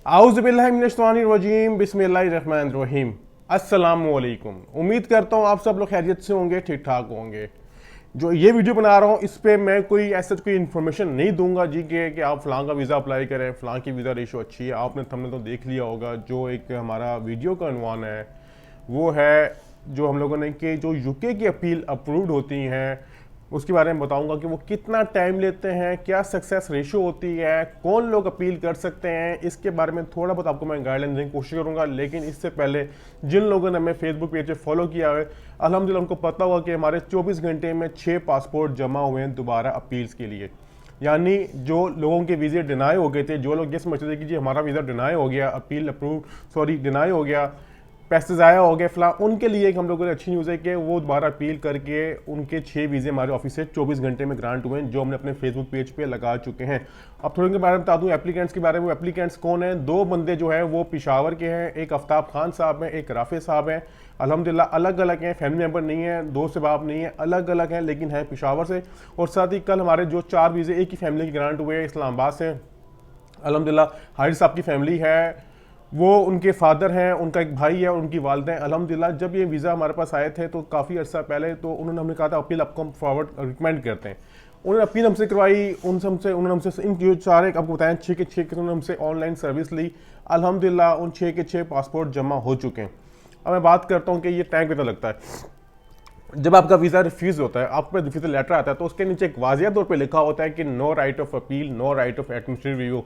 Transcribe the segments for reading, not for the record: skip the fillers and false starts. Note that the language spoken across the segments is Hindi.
आउज़ुबिल्लाहिमिनश्शैतानिर्रजीम बिस्मिल्लाहिर्रहमानिर्रहीम। अस्सलामुअलैकुम। उम्मीद करता हूँ आप सब लोग खैरियत से होंगे, ठीक ठाक होंगे। जो ये वीडियो बना रहा हूँ इस पे मैं कोई ऐसा कोई इन्फॉर्मेशन नहीं दूंगा जी कि आप फ़लाँ का वीज़ा अप्लाई करें, फ़लाँ की वीज़ा रेशो अच्छी है। आपने हमने तो देख लिया होगा जो एक हमारा वीडियो का अनवान है वो है जो हम लोगों ने कि जो यूके की अपील अप्रूव्ड होती हैं उसके बारे में बताऊंगा कि वो कितना टाइम लेते हैं, क्या सक्सेस रेशो होती है, कौन लोग अपील कर सकते हैं। इसके बारे में थोड़ा बहुत आपको मैं गाइडलाइन देने की कोशिश करूंगा। लेकिन इससे पहले जिन लोगों ने हमें फेसबुक पेज पे फॉलो किया है अल्हम्दुलिल्लाह उनको पता होगा कि हमारे 24 घंटे में 6 पासपोर्ट जमा हुए हैं दोबारा अपील्स के लिए। यानी जो लोगों के वीज़े डिनाई हो गए थे, जो लोग ये समझते थे कि जी हमारा वीज़ा डिनाई हो गया, अपील अप्रूव सॉरी डिनाई हो गया, पैसे ज़ाया हो गए फला, उनके लिए एक हम लोगों की अच्छी न्यूज़ है कि वो दोबारा अपील करके उनके 6 वीज़े हमारे ऑफिस से 24 घंटे में ग्रांट हुए हैं जो हमने अपने फेसबुक पेज पे लगा चुके हैं। अब थोड़े के बारे में बता दूं एप्लीकेंट्स के बारे में। एप्लीकेंट्स कौन हैं? 2 बंदे जो है वो पेशावर के हैं, एक आफ्ताब खान साहब हैं, एक राफे साहब हैं। अल्हम्दुलिल्लाह अलग अलग हैं, फैमिली मेंबर नहीं है, दोस्त बाप नहीं है, अलग अलग हैं लेकिन हैं पेशावर से। और साथ ही कल हमारे जो 4 वीज़े एक ही फैमिली के ग्रांट हुए इस्लामाबाद से। अल्हम्दुलिल्लाह हारिस साहब की फैमिली है, वो उनके फादर हैं, उनका एक भाई है और उनकी वालदा हैं। अल्हम्दुलिल्लाह जब ये वीज़ा हमारे पास आए थे तो काफ़ी अर्सा पहले तो उन्होंने हमने कहा था अपील आपको हम फॉरवर्ड रिकमेंड करते हैं। उन्होंने अपील हमसे करवाई, उन्होंने हमसे इन जो 4 आपको बताएं 6 के 6 उन्होंने हमसे ऑनलाइन सर्विस ली। अल्हम्दुलिल्लाह उन 6 के 6 पासपोर्ट जमा हो चुके हैं। अब मैं बात करता हूँ कि ये टाइम कितना लगता है। जब आपका वीज़ा रिफ्यूज़ होता है, आपको रिफ्यूज़ल लेटर आता है तो उसके नीचे एक वाज़िया तौर पे लिखा होता है कि no right of appeal, no right of administrative review.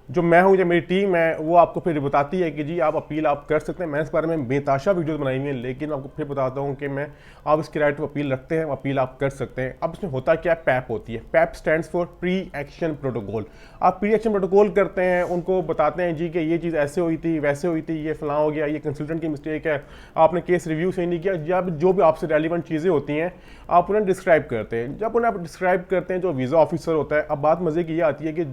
जो मैं हूँ या मेरी टीम है वो आपको फिर बताती है कि जी आप अपील आप कर सकते हैं। मैंने इस बारे में बेताशा वीडियोस बनाई हुई हैं लेकिन आपको फिर बताता हूँ कि मैं आप इसकी राइट ऑफ अपील रखते हैं, अपील आप कर सकते हैं। अब इसमें होता क्या है, पैप होती है। PAP stands for pre action protocol. आप प्री एक्शन प्रोटोकॉल करते हैं, उनको बताते हैं जी कि ये चीज़ ऐसे हुई थी, वैसे हुई थी, ये फलां हो गया, ये कंसल्टेंट की मिस्टेक है, आपने केस रिव्यू सही नहीं किया, या जो भी आपसे रेलिवेंट चीज़ें होती हैं आप उन्हें डिस्क्राइब करते हैं। जब उन्हें आप डिस्क्राइब करते हैं जो वीज़ा ऑफिसर होता है, अब बात मज़े की ये आती है कि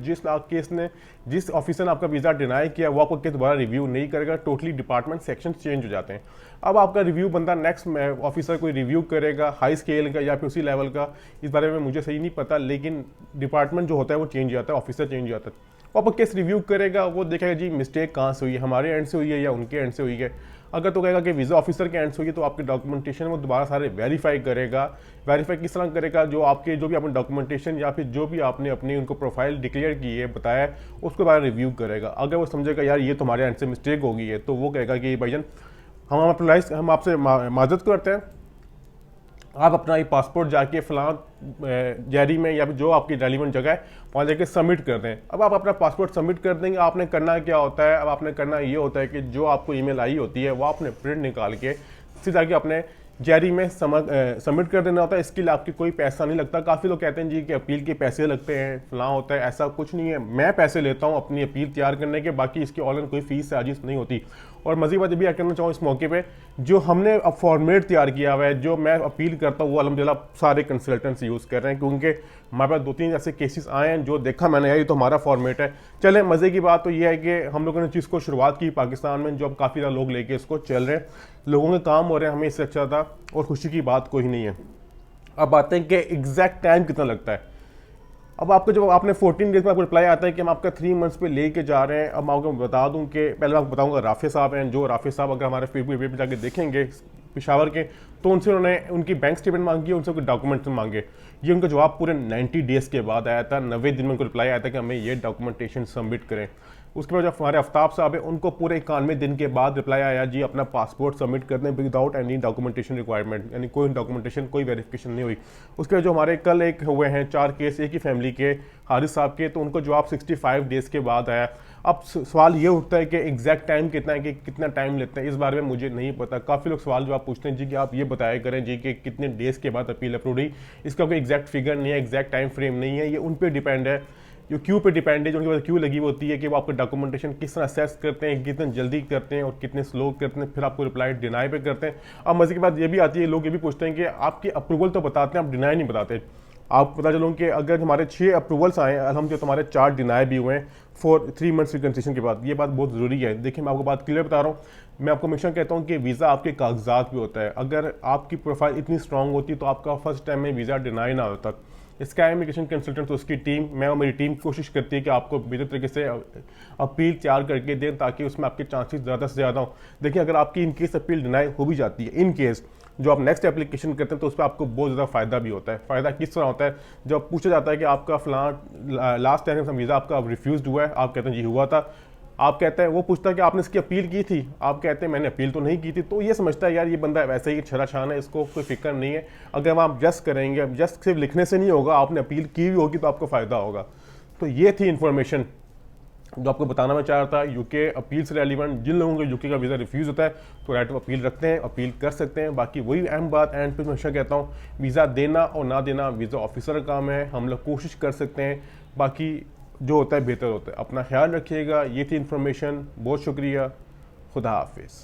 जिस ऑफिसर ने आपका वीज़ा डिनाई किया वो आपको दोबारा रिव्यू नहीं करेगा। टोटली डिपार्टमेंट सेक्शन चेंज हो जाते हैं। अब आपका रिव्यू बंदा नेक्स्ट ऑफिसर कोई रिव्यू करेगा हाई स्केल का या फिर उसी लेवल का, इस बारे में मुझे सही नहीं पता, लेकिन डिपार्टमेंट जो होता है वो चेंज हो जाता है, ऑफिसर चेंज हो जाता है। वो आपका केस रिव्यू करेगा, वो देखेगा जी मिस्टेक कहाँ से हुई है, हमारे एंड से हुई है या उनके एंड से हुई है। अगर तो कहेगा कि वीज़ा ऑफिसर के एंड से हुई है तो आपके डॉक्यूमेंटेशन वो दोबारा सारे वेरीफाई करेगा। वेरीफाई किस तरह करेगा, जो भी आपने डॉक्यूमेंटेशन या फिर जो भी आपने अपनी उनको प्रोफाइल डिक्लेयर की है बताया उसके बारे में रिव्यू करेगा। अगर वो समझेगा यार ये तुम्हारे एंड से मिस्टेक हो गई है तो वो कहेगा कि भाईजान हम आपसे माजरत करते हैं, आप अपना ये पासपोर्ट जाके फलां जैरी में या फिर जो आपकी रेलिवेंट जगह है वहाँ जाके सबमिट कर दें। अब आप अपना पासपोर्ट सबमिट कर देंगे। आपने करना क्या होता है, अब आपने करना ये होता है कि जो आपको ईमेल आई होती है वो आपने प्रिंट निकाल के सीधा जाके अपने जैरी में सबमिट कर देना होता है। इसके लिए आपकी कोई पैसा नहीं लगता। काफ़ी लोग कहते हैं जी कि अपील के पैसे लगते हैं, फलां होता है, ऐसा कुछ नहीं है। मैं पैसे लेता हूँ अपनी अपील तैयार करने के, बाकी इसकी ऑनलाइन कोई फीस चार्जेस नहीं होती। और मज़ीद बात भी ऐड करना चाहूँ इस मौके पे, जो हमने अब फॉर्मेट तैयार किया हुआ है जो मैं अपील करता हूँ वो अल्हम्दुलिल्लाह सारे कंसल्टेंट्स यूज़ कर रहे हैं, क्योंकि हमारे पास 2-3 ऐसे केसेस आए हैं जो देखा मैंने यार ये तो हमारा फॉर्मेट है। चले मज़े की बात तो ये है कि हम लोगों ने चीज़ को शुरुआत की पाकिस्तान में, जो अब काफ़ी ज़्यादा लोग लेके इसको चल रहे हैं, लोगों के काम हो रहे हैं, हमें इससे अच्छा था और खुशी की बात कोई नहीं है। अब बात है कि एग्जैक्ट टाइम कितना लगता है। अब आपको जब आपने 14 डेज में आपको रिप्लाई आता है कि हम आपका 3 मंथ्स पे लेके जा रहे हैं। अब मैं आपको बता दूं कि पहले मैं आपको बताऊंगा राफे साहब हैं, जो राफे साहब अगर हमारे फेसबुक पेज पे जाके देखेंगे पेशावर के तो उनसे उन्होंने उनकी बैंक स्टेटमेंट मांगी, उनसे कोई डॉक्यूमेंट मांगे। ये उनका जवाब पूरे 90 डेज़ के बाद आया था, 90 दिन में उनको रिप्लाई आया था कि हमें ये डॉक्यूमेंटेशन सबमिट करें। उसके बाद जो हमारे आफ्ताब साहब है उनको पूरे 91 दिन के बाद रिप्लाई आया जी अपना पासपोर्ट सबमिट कर दें विदाउट एनी डॉक्यूमेंटेशन रिक्वायरमेंट, यानी कोई डॉक्यूमेंटेशन कोई वेरिफिकेशन नहीं हुई। उसके बाद जो हमारे कल एक हुए हैं 4 केस एक ही फैमिली के हारिस साहब के, तो उनको जवाब 65 डेज़ के बाद आया। अब सवाल ये उठता है कि एग्जैक्ट टाइम कितना है, कि कितना टाइम लेते हैं, इस बारे में मुझे नहीं पता। काफ़ी लोग सवाल जवाब पूछते हैं जी कि आप ये बताया करें जी कि कितने डेज़ के बाद अपील अप्रूव हुई। इसका कोई एग्जैक्ट फिगर नहीं है, एग्जैक्ट टाइम फ्रेम नहीं है, ये उन पर डिपेंड है, जो क्यू पे डिपेंड है, जो उनके पास क्यू लगी होती है कि वो आपका डॉक्यूमेंटेशन किस तरह असेस करते हैं, कितने जल्दी करते हैं और कितने स्लो करते हैं, फिर आपको रिप्लाई डिनाई पे करते हैं। अब मज़े की बात ये भी आती है, लोग ये भी पूछते हैं कि आपकी अप्रूवल तो बताते हैं आप डिनाई नहीं बताते। आप पता चलो कि अगर हमारे 6 अप्रूवल्स आए अल्हम्दुलिल्लाह तो हमारे 4 डिनाई भी हुए हैं फॉर 3 मंथ्स कंसेशन के बाद। ये बात बहुत ज़रूरी है। देखिए मैं आपको बात क्लियर बता रहा हूँ, मैं आपको हमेशा कहता हूँ कि वीज़ा आपके कागजात भी होता है। अगर आपकी प्रोफाइल इतनी स्ट्रांग होती तो आपका फर्स्ट टाइम में वीज़ा डिनाई ना होता। स्काई इमिग्रेशन कंसल्टेंट तो उसकी टीम, मैं और मेरी टीम कोशिश करती है कि आपको बेहतर तरीके से अपील तैयार करके दें ताकि उसमें आपके चांसेस ज़्यादा से ज़्यादा हो। देखिए अगर आपकी इन केस अपील डिनाई हो भी जाती है, इन केस जो आप नेक्स्ट एप्लीकेशन करते हैं तो उस पर आपको बहुत ज़्यादा फ़ायदा भी होता है। फ़ायदा किस तरह होता है, जब पूछा जाता है कि आपका फलां लास्ट टाइम वीज़ा आपका रिफ्यूज़ हुआ है, आप कहते हैं जी हुआ था, आप कहते हैं, वो पूछता है कि आपने इसकी अपील की थी, आप कहते हैं मैंने अपील तो नहीं की थी, तो ये समझता है यार ये बंदा वैसे ही छराछान है, इसको कोई फिक्र नहीं है। अगर आप जस्ट करेंगे, जस्ट सिर्फ लिखने से नहीं होगा, आपने अपील की भी होगी तो आपको फ़ायदा होगा। तो ये थी इन्फॉर्मेशन जो आपको बताना मैं चाह रहा था। यूके अपील से रेलिवेंट, जिन लोगों को यूके का वीज़ा रिफ्यूज़ होता है तो राइट ऑफ अपील रखते हैं, अपील कर सकते हैं। बाकी वही अहम बात एंड पे हमेशा कहता हूँ, वीज़ा देना और ना देना वीज़ा ऑफिसर का काम है, हम लोग कोशिश कर सकते हैं, बाकी जो होता है बेहतर होता है। अपना ख्याल रखिएगा। ये थी इन्फॉर्मेशन, बहुत शुक्रिया, खुदा हाफिज़।